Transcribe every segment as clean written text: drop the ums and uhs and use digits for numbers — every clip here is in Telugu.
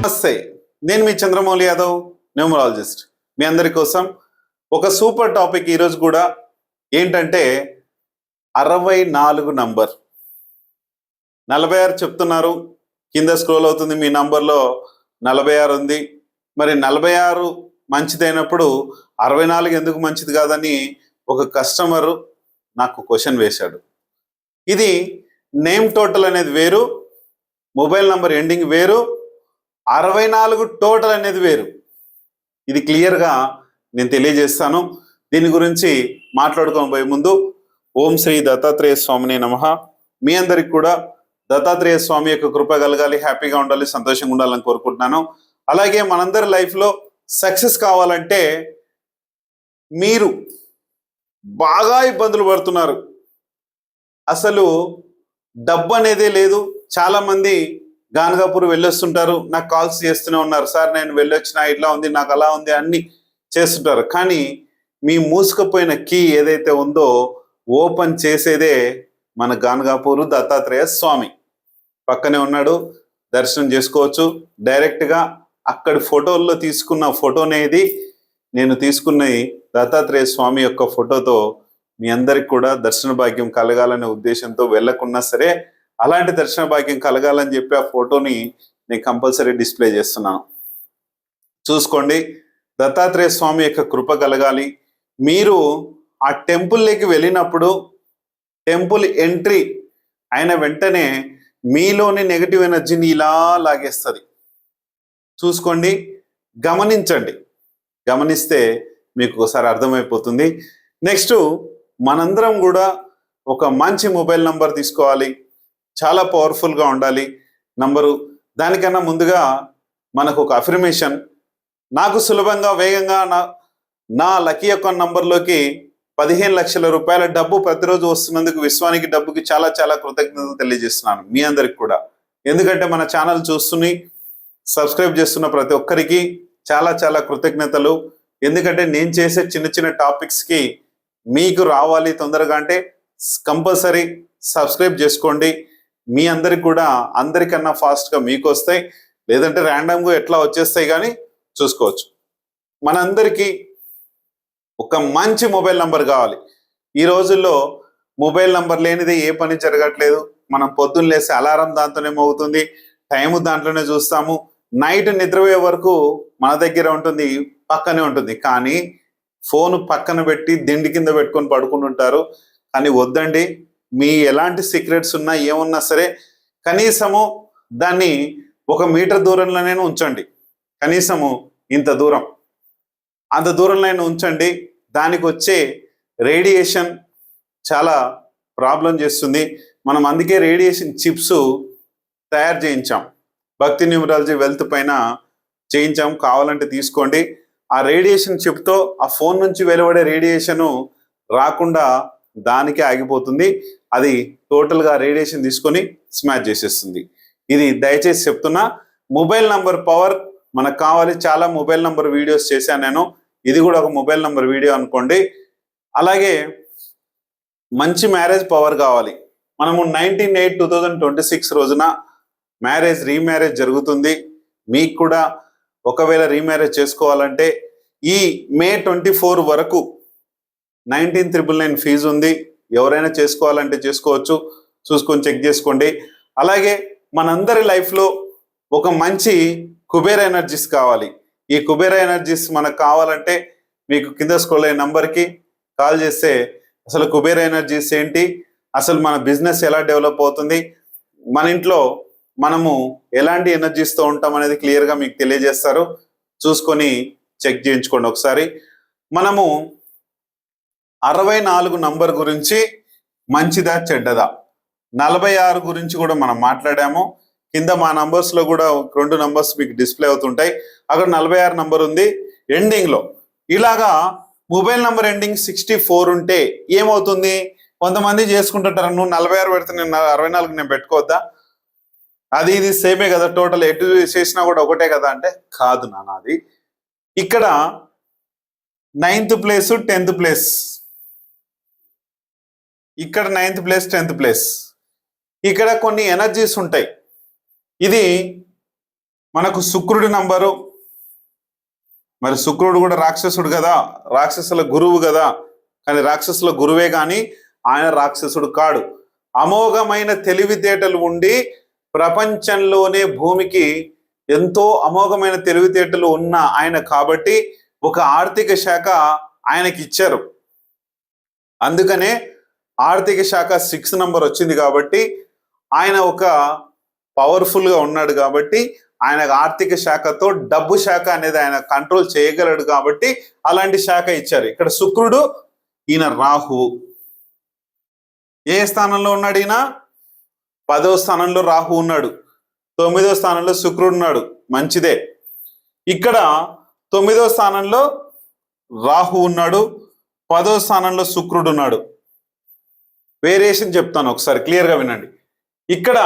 నమస్తే, నేను మీ చంద్రమౌళి యాదవ్, న్యూమరాలజిస్ట్. మీ అందరి కోసం ఒక సూపర్ టాపిక్ ఈరోజు కూడా ఏంటంటే 64 నంబర్. 46 చెప్తున్నారు, కింద స్క్రోల్ అవుతుంది, మీ నంబర్లో 46 ఉంది. మరి 46 మంచిదైనప్పుడు 64 ఎందుకు మంచిది కాదని ఒక కస్టమర్ నాకు క్వశ్చన్ వేశాడు. ఇది నేమ్ టోటల్ అనేది వేరు, మొబైల్ నంబర్ ఎండింగ్ వేరు, 64 టోటల్ అనేది వేరు. ఇది క్లియర్గా నేను తెలియజేస్తాను. దీని గురించి మాట్లాడుకోబోయే ముందు ఓం శ్రీ దత్తాత్రేయ స్వామిని నమః. మీ అందరికి కూడా దత్తాత్రేయ స్వామి యొక్క కృప కలగాలి, హ్యాపీగా ఉండాలి, సంతోషంగా ఉండాలని కోరుకుంటున్నాను. అలాగే మనందరి లైఫ్లో సక్సెస్ కావాలంటే మీరు బాగా ఇబ్బందులు పడుతున్నారు, అసలు డబ్బు అనేదే లేదు. చాలామంది గానగాపూర్ వెళ్ళొస్తుంటారు, నాకు కాల్స్ చేస్తూనే ఉన్నారు, సార్ నేను వెళ్ళొచ్చిన, ఇట్లా ఉంది, నాకు అలా ఉంది, అన్ని చేస్తుంటారు. కానీ మీ మూసుకుపోయిన కీ ఏదైతే ఉందో ఓపెన్ చేసేదే మన గానగాపూర్ దత్తాత్రేయ స్వామి. పక్కనే ఉన్నాడు, దర్శనం చేసుకోవచ్చు. డైరెక్ట్గా అక్కడి ఫోటోల్లో తీసుకున్న ఫోటోనేది నేను తీసుకున్న దత్తాత్రేయ స్వామి యొక్క ఫోటోతో మీ అందరికి కూడా దర్శన భాగ్యం కలగాలనే ఉద్దేశంతో వెళ్ళకున్నా సరే అలాంటి దర్శన భాగ్యం కలగాలని చెప్పి ఆ ఫోటోని నేను కంపల్సరీ డిస్ప్లే చేస్తున్నాను. చూసుకోండి, దత్తాత్రేయ స్వామి యొక్క కృప కలగాలి. మీరు ఆ టెంపుల్లోకి వెళ్ళినప్పుడు టెంపుల్ ఎంట్రీ అయిన వెంటనే మీలోని నెగటివ్ ఎనర్జీని ఇలా లాగేస్తుంది. చూసుకోండి, గమనించండి, గమనిస్తే మీకు ఒకసారి అర్థమైపోతుంది. నెక్స్ట్ మనందరం కూడా ఒక మంచి మొబైల్ నంబర్ తీసుకోవాలి, చాలా పవర్ఫుల్గా ఉండాలి నంబరు. దానికన్నా ముందుగా మనకు ఒక అఫర్మేషన్, నాకు సులభంగా వేగంగా నా లక్కీ అకౌంట్ నంబర్లోకి 15 లక్షల రూపాయల డబ్బు ప్రతిరోజు వస్తున్నందుకు విశ్వానికి డబ్బుకి చాలా చాలా కృతజ్ఞతలు తెలియజేస్తున్నాను మీ అందరికి కూడా. ఎందుకంటే మన ఛానల్ చూస్తుని సబ్స్క్రైబ్ చేస్తున్న ప్రతి ఒక్కరికి చాలా చాలా కృతజ్ఞతలు. ఎందుకంటే నేను చేసే చిన్న చిన్న టాపిక్స్కి మీకు రావాలి తొందరగా అంటే కంపల్సరీ సబ్స్క్రైబ్ చేసుకోండి. మీ అందరికి కూడా అందరికన్నా ఫాస్ట్గా మీకు వస్తాయి, లేదంటే ర్యాండమ్గా ఎట్లా వచ్చేస్తాయి కానీ చూసుకోవచ్చు. మనందరికీ ఒక మంచి మొబైల్ నంబర్ కావాలి. ఈ రోజుల్లో మొబైల్ నంబర్ లేనిది ఏ పని జరగట్లేదు. మనం పొద్దున్న లేసి అలారం దాంతోనే మోగుతుంది, టైము దాంట్లోనే చూస్తాము, నైట్ నిద్రపోయే వరకు మన దగ్గర ఉంటుంది, పక్కనే ఉంటుంది. కానీ ఫోన్ పక్కన పెట్టి దిండి కింద పెట్టుకొని పడుకుంటుంటారు. కానీ వద్దండి, మీ ఎలాంటి సీక్రెట్స్ ఉన్నా ఏమున్నా సరే కనీసము దాన్ని 1 మీటర్ దూరంలోనే ఉంచండి. కనీసము ఇంత దూరం, అంత దూరంలోనే ఉంచండి. దానికి వచ్చే రేడియేషన్ చాలా ప్రాబ్లం చేస్తుంది. మనం అందుకే రేడియేషన్ చిప్స్ తయారు చేయించాం, భక్తి న్యూమరాలజీ వెల్త్ పైన చేయించాం, కావాలంటే తీసుకోండి. ఆ రేడియేషన్ చిప్తో ఆ ఫోన్ నుంచి వెలువడే రేడియేషను రాకుండా దానికే ఆగిపోతుంది. అది టోటల్గా రేడియేషన్ తీసుకొని స్మాష్ చేసేస్తుంది. ఇది దయచేసి చెప్తున్నా, మొబైల్ నంబర్ పవర్ మనకు కావాలి. చాలా మొబైల్ నంబర్ వీడియోస్ చేశాను నేను, ఇది కూడా ఒక మొబైల్ నంబర్ వీడియో అనుకోండి. అలాగే మంచి మ్యారేజ్ పవర్ కావాలి. మనము 19/8/2026 రోజున రీమ్యారేజ్ జరుగుతుంది. మీకు కూడా ఒకవేళ రీమ్యారేజ్ చేసుకోవాలంటే ఈ మే 24 వరకు 19,999 ఫీజు ఉంది. ఎవరైనా చేసుకోవాలంటే చేసుకోవచ్చు, చూసుకొని చెక్ చేసుకోండి. అలాగే మనందరి లైఫ్లో ఒక మంచి కుబేర ఎనర్జీస్ కావాలి. ఈ కుబేర ఎనర్జీస్ మనకు కావాలంటే మీకు కింద స్క్రోల్ అయ్యే నంబర్కి కాల్ చేస్తే అసలు కుబేర ఎనర్జీస్ ఏంటి, అసలు మన బిజినెస్ ఎలా డెవలప్ అవుతుంది, మన ఇంట్లో మనము ఎలాంటి ఎనర్జీస్తో ఉంటాం అనేది క్లియర్గా మీకు తెలియజేస్తారు. చూసుకొని చెక్ చేయించుకోండి ఒకసారి. మనము 64 నంబర్ గురించి మంచిదా చెడ్డదా, 46 గురించి కూడా మనం మాట్లాడాము. కింద మా నంబర్స్లో కూడా 2 నంబర్స్ మీకు డిస్ప్లే అవుతుంటాయి. అక్కడ 46 నంబర్ ఉంది ఎండింగ్లో. ఇలాగా మొబైల్ నంబర్ ఎండింగ్ 64 ఉంటే ఏమవుతుంది? కొంతమంది చేసుకుంటుంటారు, నువ్వు 46 పెడితే నేను 64 నేను పెట్టుకోవద్దా, అది ఇది సేమే కదా, టోటల్ ఎటు చేసినా కూడా ఒకటే కదా అంటే కాదు నాన్న. అది ఇక్కడ 9th ప్లేస్ 10th ప్లేస్, ఇక్కడ 9th ప్లేస్ 10th ప్లేస్, ఇక్కడ కొన్ని ఎనర్జీస్ ఉంటాయి. ఇది మనకు శుక్రుడి నంబరు, మరి శుక్రుడు కూడా రాక్షసుడు కదా, రాక్షసుల గురువు కదా, కానీ రాక్షసుల గురువే కానీ ఆయన రాక్షసుడు కాడు. అమోఘమైన తెలివితేటలు ఉండి ప్రపంచంలోనే భూమికి ఎంతో అమోఘమైన తెలివితేటలు ఉన్న ఆయన కాబట్టి ఒక ఆర్థిక శాఖ ఆయనకి ఇచ్చారు. అందుకనే ఆర్థిక శాఖ 6 నంబర్ వచ్చింది కాబట్టి ఆయన ఒక పవర్ఫుల్గా ఉన్నాడు కాబట్టి ఆయన ఆర్థిక శాఖతో డబ్బు శాఖ అనేది ఆయన కంట్రోల్ చేయగలడు కాబట్టి అలాంటి శాఖ ఇచ్చారు. ఇక్కడ శుక్రుడు, ఈయన రాహువు. ఏ స్థానంలో ఉన్నాడు? ఈయన 10వ స్థానంలో రాహు ఉన్నాడు, 9వ స్థానంలో శుక్రుడు ఉన్నాడు, మంచిదే. ఇక్కడ 9వ స్థానంలో రాహు ఉన్నాడు, 10వ స్థానంలో శుక్రుడు ఉన్నాడు. వేరియేషన్ చెప్తాను ఒకసారి క్లియర్గా వినండి. ఇక్కడ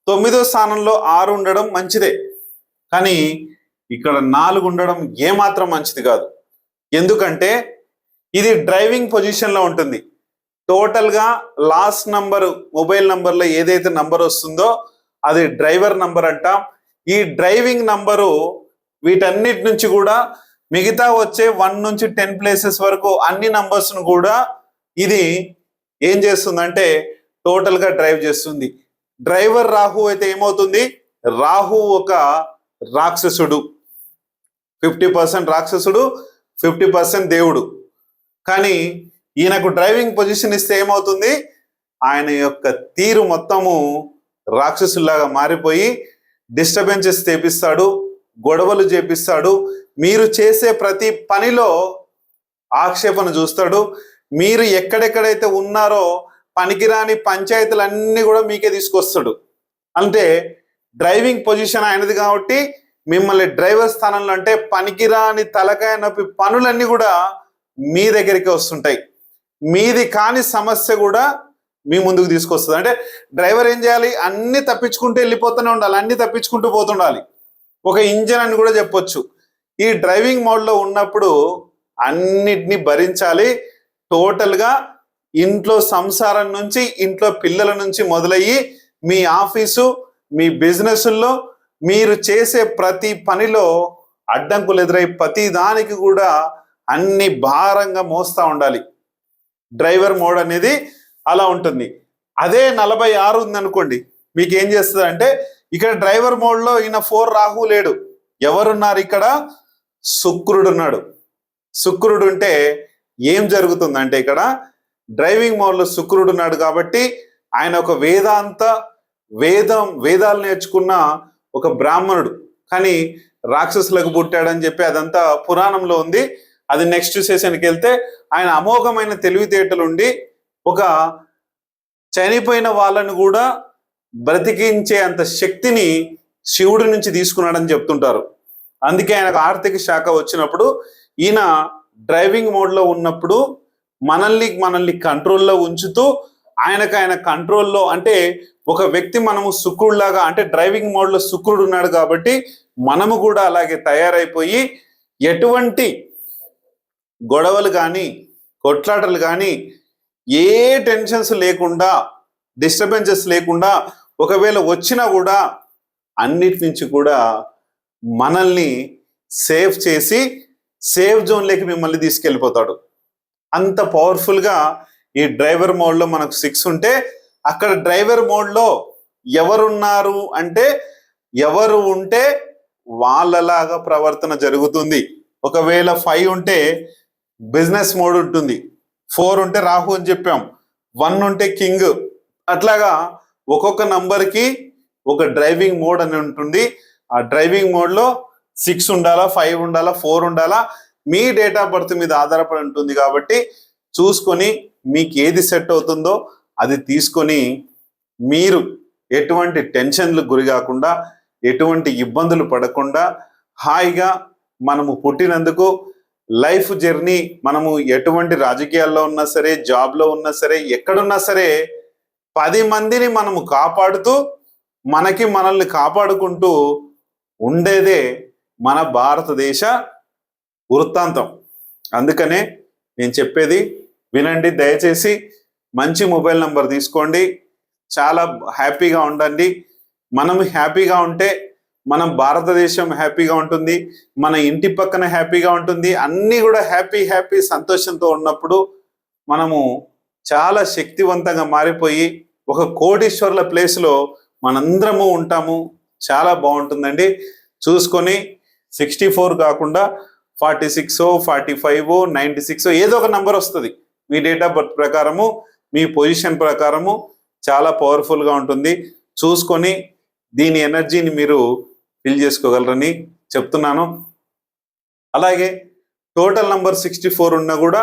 9వ స్థానంలో 6 ఉండడం మంచిదే, కానీ ఇక్కడ 4 ఉండడం ఏమాత్రం మంచిది కాదు. ఎందుకంటే ఇది డ్రైవింగ్ పొజిషన్లో ఉంటుంది. టోటల్గా లాస్ట్ నంబరు మొబైల్ నంబర్లో ఏదైతే నంబర్ వస్తుందో అది డ్రైవర్ నంబర్ అంటాం. ఈ డ్రైవింగ్ నంబరు వీటన్నిటి నుంచి కూడా మిగతా వచ్చే 1 నుంచి 10 ప్లేసెస్ వరకు అన్ని నంబర్స్ను కూడా ఇది ఏం చేస్తుందంటే టోటల్గా డ్రైవ్ చేస్తుంది. డ్రైవర్ రాహు అయితే ఏమవుతుంది? రాహు ఒక రాక్షసుడు, 50% రాక్షసుడు, 50% దేవుడు. కానీ ఈయనకు డ్రైవింగ్ పొజిషన్ ఇస్తే ఏమవుతుంది? ఆయన యొక్క తీరు మొత్తము రాక్షసులాగా మారిపోయి డిస్టర్బెన్సెస్ చేపిస్తాడు, గొడవలు చేపిస్తాడు. మీరు చేసే ప్రతి పనిలో ఆక్షేపణ చూస్తాడు. మీరు ఎక్కడెక్కడైతే ఉన్నారో పనికిరాని పంచాయతీలన్నీ కూడా మీకే తీసుకొస్తాడు. అంటే డ్రైవింగ్ పొజిషన్ ఆయనది కాబట్టి మిమ్మల్ని డ్రైవర్ స్థానంలో అంటే పనికిరాని తలకాయ నొప్పి పనులన్నీ కూడా మీ దగ్గరికి వస్తుంటాయి. మీది కాని సమస్య కూడా మీ ముందుకు తీసుకొస్తుంది. అంటే డ్రైవర్ ఏం చేయాలి? అన్ని తప్పించుకుంటూ వెళ్ళిపోతూనే ఉండాలి, అన్ని తప్పించుకుంటూ పోతుండాలి. ఒక ఇంజన్ అని కూడా చెప్పొచ్చు. ఈ డ్రైవింగ్ మోడ్లో ఉన్నప్పుడు అన్నిటినీ భరించాలి. టోటల్గా ఇంట్లో సంసారం నుంచి, ఇంట్లో పిల్లల నుంచి మొదలయ్యి మీ ఆఫీసు, మీ బిజినెస్ల్లో మీరు చేసే ప్రతి పనిలో అడ్డంకులు ఎదురై ప్రతి దానికి కూడా అన్ని భారంగా మోస్తూ ఉండాలి. డ్రైవర్ మోడ్ అనేది అలా ఉంటుంది. అదే 46 ఉందనుకోండి, మీకు ఏం చేస్తుంది అంటే ఇక్కడ డ్రైవర్ మోడ్లో ఈయన 4 రాహు లేడు. ఎవరున్నారు ఇక్కడ? శుక్రుడు ఉన్నాడు. శుక్రుడు ఉంటే ఏం జరుగుతుందంటే ఇక్కడ డ్రైవింగ్ మోడ్లో శుక్రుడు ఉన్నాడు కాబట్టి ఆయన ఒక వేదాలు నేర్చుకున్న ఒక బ్రాహ్మణుడు, కానీ రాక్షసులకు పుట్టాడని చెప్పి అదంతా పురాణంలో ఉంది. అది నెక్స్ట్ సెషన్కి వెళ్తే ఆయన అమోఘమైన తెలివితేటలు ఉండి ఒక చనిపోయిన వాళ్ళను కూడా బ్రతికించే అంత శక్తిని శివుడి నుంచి తీసుకున్నాడని చెప్తుంటారు. అందుకే ఆయనకు ఆర్థిక శాఖ వచ్చినప్పుడు ఈయన డ్రైవింగ్ మోడ్లో ఉన్నప్పుడు మనల్ని కంట్రోల్లో ఉంచుతూ ఆయన కంట్రోల్లో అంటే ఒక వ్యక్తి మనము శుక్రుడిలాగా అంటే డ్రైవింగ్ మోడ్లో శుక్రుడు ఉన్నాడు కాబట్టి మనము కూడా అలాగే తయారైపోయి ఎటువంటి గొడవలు కానీ కొట్లాటలు కానీ ఏ టెన్షన్స్ లేకుండా డిస్టర్బెన్సెస్ లేకుండా ఒకవేళ వచ్చినా కూడా అన్నిటి నుంచి కూడా మనల్ని సేఫ్ చేసి సేఫ్ జోన్లోకి మిమ్మల్ని తీసుకెళ్ళిపోతాడు. అంత పవర్ఫుల్గా ఈ డ్రైవర్ మోడ్లో మనకు 6 ఉంటే అక్కడ డ్రైవర్ మోడ్లో ఎవరున్నారు అంటే ఎవరు ఉంటే వాళ్ళలాగా ప్రవర్తన జరుగుతుంది. ఒకవేళ 5 ఉంటే బిజినెస్ మోడ్ ఉంటుంది, 4 ఉంటే రాహు అని చెప్పాం, 1 ఉంటే కింగ్. అట్లాగా ఒక్కొక్క నంబర్కి ఒక డ్రైవింగ్ మోడ్ అని ఉంటుంది. ఆ డ్రైవింగ్ మోడ్లో 6 ఉండాలా, 5 ఉండాలా, 4 ఉండాలా, మీ డేట్ ఆఫ్ బర్త్ మీద ఆధారపడి ఉంటుంది. కాబట్టి చూసుకొని మీకు ఏది సెట్ అవుతుందో అది తీసుకొని మీరు ఎటువంటి టెన్షన్లకు గురి కాకుండా ఎటువంటి ఇబ్బందులు పడకుండా హాయిగా మనము పుట్టినందుకు లైఫ్ జర్నీ మనము ఎటువంటి రాజకీయాల్లో ఉన్నా సరే, జాబ్లో ఉన్నా సరే, ఎక్కడున్నా సరే 10 మందిని మనము కాపాడుతూ మనల్ని కాపాడుకుంటూ ఉండేదే మన భారతదేశ వృత్తాంతం. అందుకనే నేను చెప్పేది వినండి, దయచేసి మంచి మొబైల్ నంబర్ తీసుకోండి, చాలా హ్యాపీగా ఉండండి. మనం హ్యాపీగా ఉంటే మన భారతదేశం హ్యాపీగా ఉంటుంది, మన ఇంటి పక్కన హ్యాపీగా ఉంటుంది, అన్నీ కూడా హ్యాపీ సంతోషంతో ఉన్నప్పుడు మనము చాలా శక్తివంతంగా మారిపోయి ఒక కోటీశ్వర్ల ప్లేస్లో మనందరము ఉంటాము. చాలా బాగుంటుందండి. చూసుకొని 64 కాకుండా 46, 45, 96 ఏదో ఒక నంబర్ వస్తుంది. మీ డేట్ ఆఫ్ బర్త్ ప్రకారము, మీ పొజిషన్ ప్రకారము చాలా పవర్ఫుల్గా ఉంటుంది. చూసుకొని దీని ఎనర్జీని మీరు ఫిల్ చేసుకోగలరని చెప్తున్నాను. అలాగే టోటల్ నంబర్ 64 ఉన్నా కూడా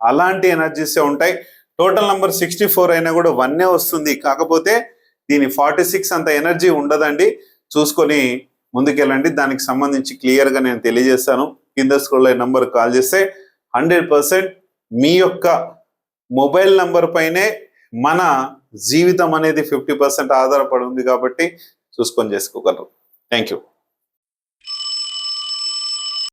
అలాంటి ఎనర్జీసే ఉంటాయి. టోటల్ నంబర్ 64 అయినా కూడా 1 వస్తుంది. కాకపోతే దీని 46 అంత ఎనర్జీ ఉండదండి. చూసుకొని ముందుకెళ్ళండి. దానికి సంబంధించి క్లియర్గా నేను తెలియజేస్తాను. కింద స్క్రోల్ అయ్యే నంబర్ కాల్ చేస్తే 100% మీ యొక్క మొబైల్ నంబర్ పైనే మన జీవితం అనేది 50% ఆధారపడి ఉంది కాబట్టి చూసుకొని చేసుకోగలరు. Thank you.